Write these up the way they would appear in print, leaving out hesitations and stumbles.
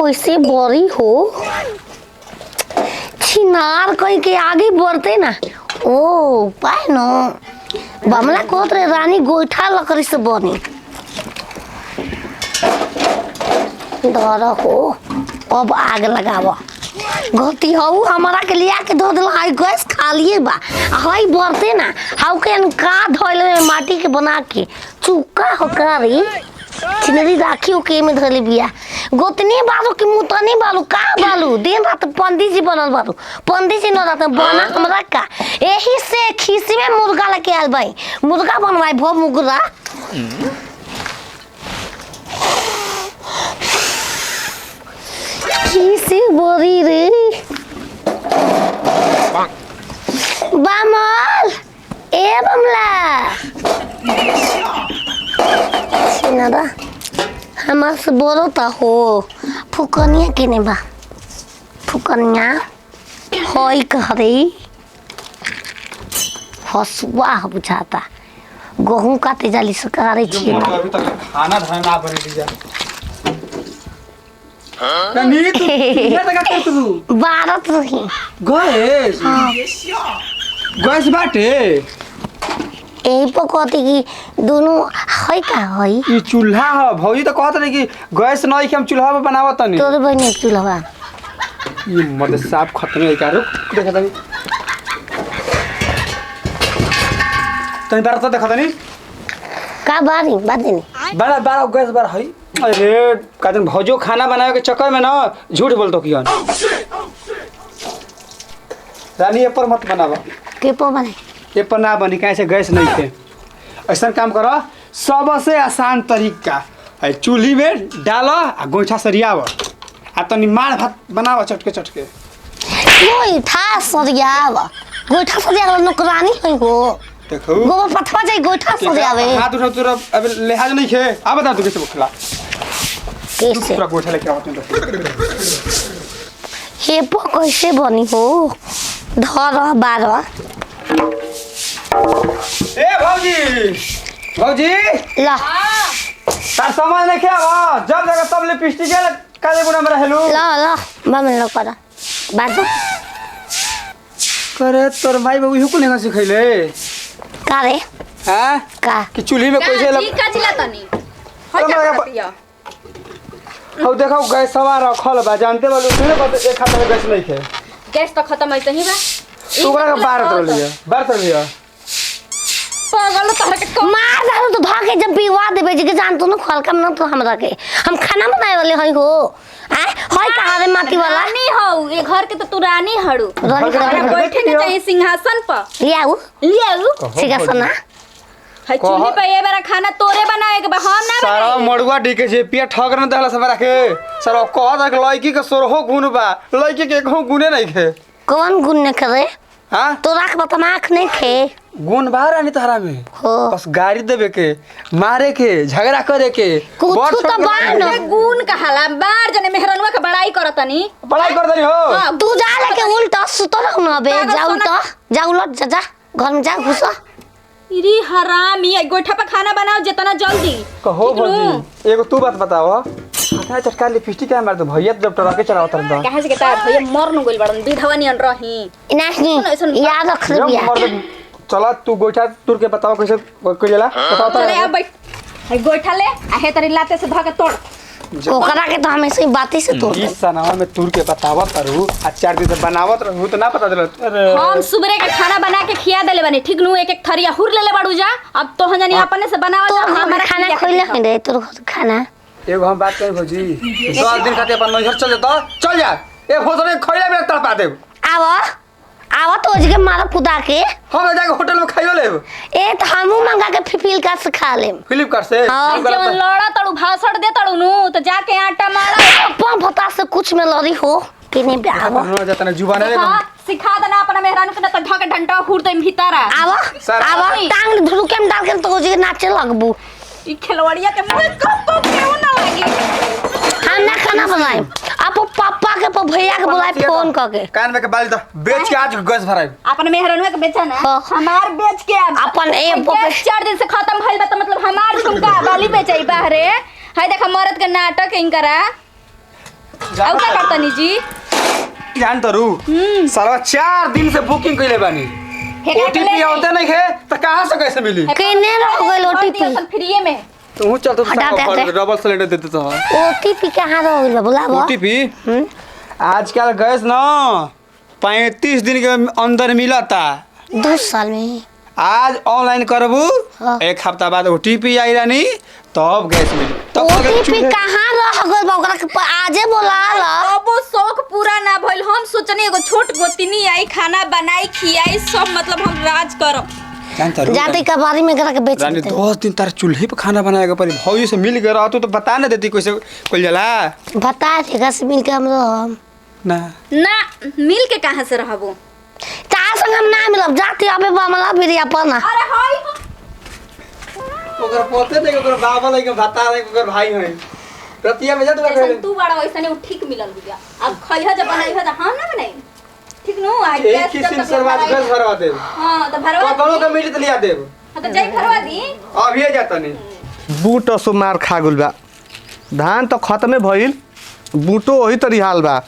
कैसे बड़ी हो छिनार कहीं के आगे बढ़ते ना। ओ पाए न बमला कोत रे रानी गोईठा लकड़ी से बनी डर हो। अब आग लगावा गलती हो हमारा के लिया के धो दिल हाई गैस खालिए बा हई बढ़ते ना हाउ के का धोइले माटी के बना के चुका हो करी चिनरी राखी के में धले बिया गोतनी बालू के मुतनी बालू का बालू दिन रात पंडित जी बनल बालू पंडित जी न रात बना हमरा का एही से खीसी में मुर्गा लेके आल भाई मुर्गा बनवाई भो मुर्गा खीसी बोरी रे बामल ए बमला छिनादा हमार से बोलो ता हो फुकनिया केने बा फुकनिया होई कहरी हसुआ हो बुझाता गहूं काटे जाली से करे छी अभी तक खाना धाना बने दिया कनी तू ये तक कर तू बारत रही गैस गैस बाटे यही पकती कि दोनों है का है ई चूल्हा ह भौजी तो कहत रही कि गैस नहीं कि हम चूल्हा पे बनावत तनी तोर बहन चूल्हा ये मत साफ खत्म है का रुक देखा तनी तनी बार तो देखा तनी का बारी बात नहीं बड़ा बड़ा गैस बार है अरे काजन भौजो खाना बनावे के चक्कर में ना झूठ बोलतो कियन रानी ये पर मत बनावा के पो बने ये पर ना बनी कैसे गैस नहीं थे ऐसा काम करो सबसे आसान तरीका है चूल्ही में डालो आ गोइठा सरियाव आ तनी मार भात बनाव चटके चटके गोइठा सरियावा गोइठा सरियावा नौकरानी है हो देखो गोबर पथवा जाई गोइठा सरियावे हाथ उठा तुरा अब लिहाज नहीं खे आ बता तू कैसे बुखला कैसे पूरा गोइठा लेके आवत हे पो कैसे बनी हो धर बारह ए भौजी भौजी ला तार सामान लेके आवा जब जगह तब लिपस्टिक के काले गुना में रहलू ला ला बामन लो करा बात करे तोर माई बाबू इहो को नहीं सिखैले का रे हां का कि चूल्ही में कैसे जी का जिला तनी हो जा पतिया अब देखो गैस सवार रखल बा जानते बालू तूने बता एक हाथ में गैस नहीं खे गैस तो खत्म है सही बा तू का बार कर लिया पागल तोहर के मार दारू तो भागे जब विवाह देबे जी के जान तू न खोल कम न तो हमरा के हम खाना बनाए वाले हई हो हैं होय कहां रे माटी वाला रानी हो ये घर के तो तू रानी हड़ू रानी हमरा बैठे के चाहिए सिंहासन पर ले आऊ ठीक है सुना है चूल्हे पे ये बार खाना तोरे बनाए के बा हम ना सारा बनाए मड़ुआ डीके जे पिया ठग न देहला सब रखे सर कह तक लड़की के सोरहो गुण बा लड़की के कहूं गुणे नहीं खे कौन गुण न करे हां तो राख बता आँख नहीं खे गुण बा रानी तहरा में हो बस गाड़ी देवे के मारे के झगड़ा करे के कुछ तो बा न ए गुण कहाला बार जने मेहरनवा के बड़ाई करतनी पढ़ाई कर दनी हो तू जा लेके उल्टा सुतो रह न बे जाऊ तो जाऊ लट जा घर में जा घुस इरी हरामी ए गोइठा पे खाना बनाओ जितना जल्दी कहो भौजी एगो तू बात बताओ हाथा चटका लिपस्टिक के मार दो भैया जब टरा के चलावत रहता कहां से के तार भैया मर न गइल बड़न विधवा नियन रही नहीं याद रख ले बिया चला तू गोइठा तुर के बताओ कैसे कइला बताओ चले अब बैठ है गोइठा ले आ हे तरी लाते से धके तोड़ ओकरा के तो हमेशा ही बातें से तो इस सनावा में तुर के बतावत रहू आ 4 दिन से बनावत रहू तो ना पता चल अरे हम सुबह के खाना बना के खिया देले बनी ठीक नु एक एक थरिया हुर लेले बाड़ू जा अब तो जानी अपने से बनावा तो जा हमारा खाना खोले है रे तोर खाना एगो हम बात करी भौजी 10 दिन खाते अपन नैहर चल जा चल जा ए भोजन खइला में तड़पा देब आवा तो के मारा कुदा के हम जाके होटल में खाइयो लेब ए तो हमू मंगा के फिफिल का से खा लेम फ्लिपकार्ट से हाँ, जब लड़ा तड़ू भाषण दे तड़ू नु तो जाके आटा मारा अपन भता से कुछ में लड़ी हो कि नहीं आवा ना जाता ना जुबान रे हाँ, सिखा देना अपना मेहरान के ना तो ढके डंडा हुर दे भीतर आवा टांग धुरु के डाल के तो जे नाचे लगबू ई खिलवाड़िया के मुंह कब क्यों ना लगी हम ना खाना बनाए आप पापा के भैया के बुलाए फोन करके कान में के बाल द बेच के आज गैस भराई अपन मेहरान के बेचा ना हाँ। हमार बेच के अपन ए गैस 4 दिन से खत्म भइल बा तो मतलब हमार झुमका बाली बेचई बाहरे है देखा मरद के नाटक इनकरा अब क्या करता नी जी जान तरू सारा 4 दिन से बुकिंग कइले बानी ओटीपी आवते नहीं है तो कहां से कैसे मिली केने रह गइल ओटीपी फ्री में तू चल तो हटा दे। डबल सिलेंडर देते तो ओटीपी कहाँ रह गइल बुलाबो ओटीपी आजकल गैस ना 35 दिन के अंदर मिलता 2 साल में आज ऑनलाइन करबू हाँ। 1 हफ्ता बाद ओटीपी आई रानी तब गैस मिली तब ओटीपी कहाँ रह गइल बा ओकरा के आजे बोला ला अब वो शौक पूरा ना भइल हम सोचनी एगो छोट गोतिनी आई खाना बनाई खियाई सब मतलब हम राज करब जानता रू जाते कबारी में करा के बेच रानी देते 10 दिन तार चूल्हे पे खाना बनाएगा परी भौजी से मिल गया तो बता ना देती कैसे कोई जला बता देगा से मिल के हम रहम ना ना मिल के कहां से रहबो तार संग हम ना मिलब जाते अबे बमला फिर अपन अरे हाय ओकर पोते देख ओकर बाबा लगे बता दे ओकर भाई है रतिया में जा तू ऐसा तू बड़ा वैसा नहीं ठीक मिलल बिया अब खइहा जब बनाई है त हम ना बनाई ठीक नो आज एक किस्म सरवाद गैस भरवा दे हां तो भरवा कौनो का मिली त लिया देब हां तो जाई भरवा दी अभी जाता नहीं बूट असो मार खा गुल बा धान तो खत्मे भइल बूटो वही तरी हाल बा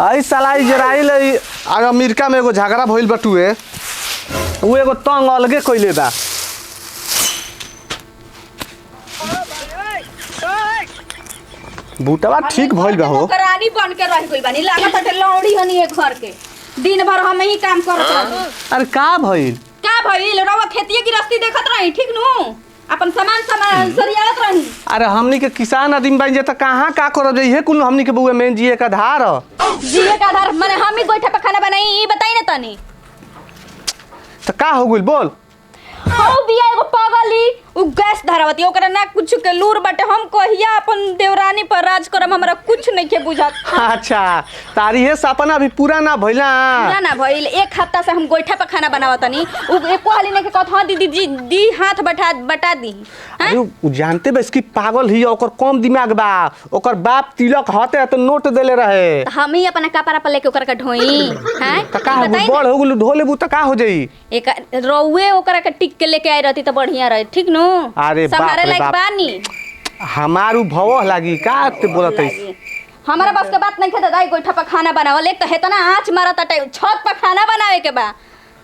आई सलाई जराइल अगर अमेरिका में एगो झगड़ा भइल बटुए उ एगो तंग अलगे कइले बा बूटवा ठीक भइल बा हो रानी बन के रह गइल बानी लागत है लौड़ी हनी एक घर के दिन भर हम ही काम करत रही अरे का भइल का भइल रवा खेतिए की रस्ती देखत रही ठीक नु अपन सामान सरियात रही अरे हमनी के किसान आदमी बन जे त कहाँ का करब जे इहे कुल हमनी के बउए मेन जिए का धार ह। जिए का आधार माने हम ही गोइठा पे खाना बनाई ई बताई ना तनी त का हो गइल बोल हाउ बिया एगो पागली उ गैस धरावती ओकरा ना कुछ के लूर बाटे हम कहिया अपन देवरानी पर राज करम हमरा कुछ नहीं के बुझात अच्छा तारी हे सपना अभी पूरा ना भइला ना ना भइल 1 हफ्ता से हम गोइठा पे खाना बनावतनी उ एको हाली ने के कहत हां दीदी जी दी हाथ बटा दी अरे उ जानते बा इसकी पागल ही ओकर कम दिमाग बा ओकर बाप तिलक हते तो नोट देले रहे हम ही अपना कपड़ा पर लेके ओकरा के ढोई हैं त का हो गइल बड़ हो गइल ढोले बु त का हो जाई एक रौवे ओकरा के टिक के लेके आई रहती तो बढ़िया रहे ठीक नु अरे बाप संभारे रे लायक बाप। बानी हमारू भव लागी का ते बोलत है हमारा बस के बात नहीं खेता दाई गोइठा पर खाना बनावल एक तो हेतना आँच मारत अटे छत पर खाना बनावे के बा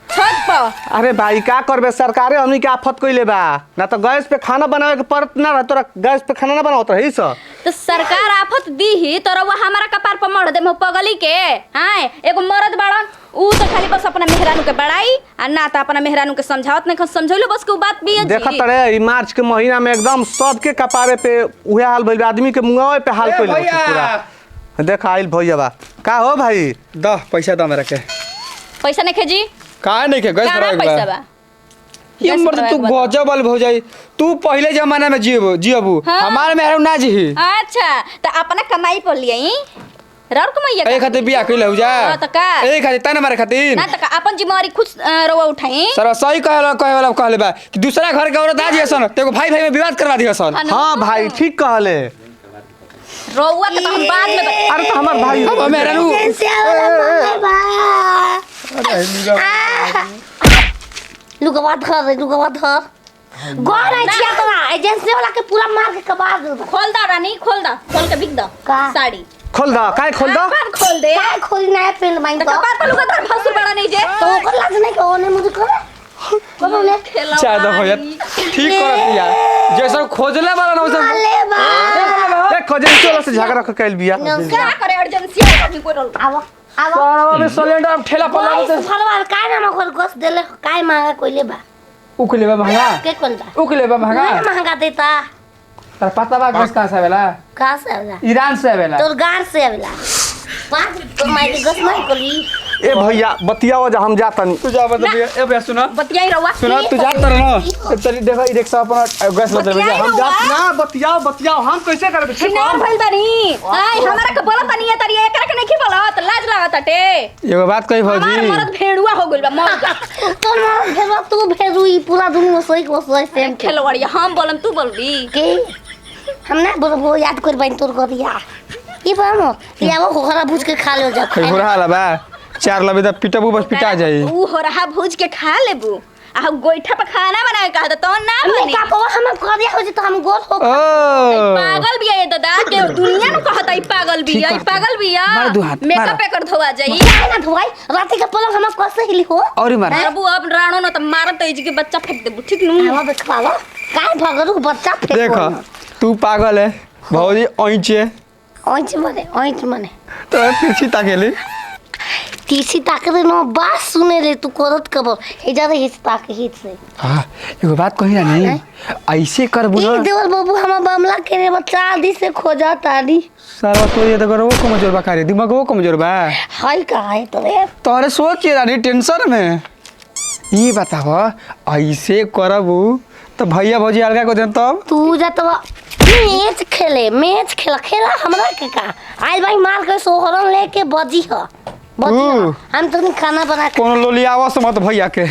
छत पर अरे भाई का करबे सरकारे हमनी के आफत कइले बा ना तो गैस पे खाना बनावे के पड़त ना रह तोरा गैस पे खाना ना बनावत रही स तो सरकार आफत दी ही तो रउआ हमारा कपार पर मर दे पगली के हां एगो मर्द बाड़न ऊ तो खाली बस अपना मेहरानू के बड़ाई आ ना तो अपना मेहरानू के समझावत नहीं समझौलो बस के उ बात भी है जी देखत रे ई मार्च के महीना में एकदम सबके कपारे पे उहे हाल भइल बा, आदमी के मुंहवे पे हाल ए कइले भैया। पूरा देख आइल भैया बा का हो भाई द पैसा द मेरा के पैसा नहीं खेजी का नहीं के गैस कहां भराएगा पैसा बा ये गैस मर्द तू भराएगा गजब वाल हो जाई तू पहले जमाना में जियबू हाँ। हमारे में ना जी अच्छा तो अपना कमाई पर लियई रौर कमाइया ए खातिर बियाह कइले हो जा हाँ, तो का? ए खातिर तने मारे खातिर ना तो अपन जिम्मेवारी खुद रवा उठाई सर सही कहे वाला कहले बा कि दूसरा घर के औरत आ जिए सन तेको भाई भाई में विवाद करवा दिए सन हां भाई ठीक कहले रउआ के तो हम बाद में अरे तो हमार भाई ओ मेरा रू लुकवा धर गौर है छिया तोरा एजेंसी वाला के पूरा मार के कबाड़ दे खोल दा रानी खोल के बिक दा का? साड़ी खोल द काय खोल द कपार खोल दे काय खोली ना पेन माइन तो तो कपार पर लुगा धर फसुर बड़ा नहीं जे तो ओकर लाज नहीं को ने मुझे कर को बोले चाय दो भैया ठीक करत दिया जैसा खोजले वाला ना वैसा अले बा देख खोजे चोला से झगड़ा के कैल बिया क्या करे अर्जेंसी आदमी को रोल आवो आवो सारा में सिलेंडर ठेला पर कोई लगा फरवार काय ना मखर गोस देले काय मांगा कोइले बा उकले बा महंगा के कोन बा उकले बा महंगा महंगा देता तर पता बा गैस कहां से आवेला कहां से आवेला ईरान से आवेला तोर गार से आवेला बात तो माई गस नहीं कोली ए भैया बतियाओ जा हम जातन तू जा बता भैया ए भैया सुनो बतियाई रउआ सुनो तू जा तर ना तेरी देखो ई रिक्शा अपना गैस बदल भैया हम जा ना बतियाओ हम कैसे करबे ठीक ना भइल बानी आई हमरा के बोलत नहीं तरी एकरा के नहीं बोलत लाज लागत अटे एगो बात कही हमार भौजी मरद भेड़ुआ हो गइल बा मर जा तोर मार भेजो तू भेजुई पूरा दुनिया सोई को सोई सेम के खेलवड़िया हम बोलम तू बोलबी के हम ना बोलबो याद कर बाइन तोर करिया ई बानो या वो खोखरा भूज के खा लो जा कोई हो रहा बा 4 लबे त पिटबू बस पिटा जाई ऊ हो रहा भूज के खा लेबू आ गोइठा पे खाना बनाए कहा तो ना बनी मेकअप हम कर दिया हो तो हम गोल हो ओ पागल बिया ये दादा के दुनिया में कहता ई पागल बिया ई पागल बिया मार दू हाथ, मेकअप मार। पे कर धोवा जाई क्या ना धोई रात के पलंग हम कैसे हिली हो और ही मार बाबू अब राणो न त मारत है जी के बच्चा फेंक दे ठीक नु हम देखा लो काय भगरू बच्चा फेंक देखो तू पागल है भौजी ओइचे ओंच मने तो पीछे ताकेली तीसी ताकरे नो बात सुने रे तू करत कबर हे जा रे ताक हित से हां एगो बात कही ना नहीं ऐसे करबो ई ना देवर बाबू हम मामला के रे बच्चा दी से खोजा तारी सारा तो ये तो करो कमजोर बा करे दिमाग वो कमजोर बा हाय का है तो रे तोरे सोच के रानी टेंशन में ये बताओ ऐसे करबू तो भैया भौजी अलगा को देन तब तू जा तो मैच खेला हमरा के का आज भाई मार के सोहरन लेके बजी ह ऊ। हम तो खाना बना के कोनो लोली आवस मत भैया के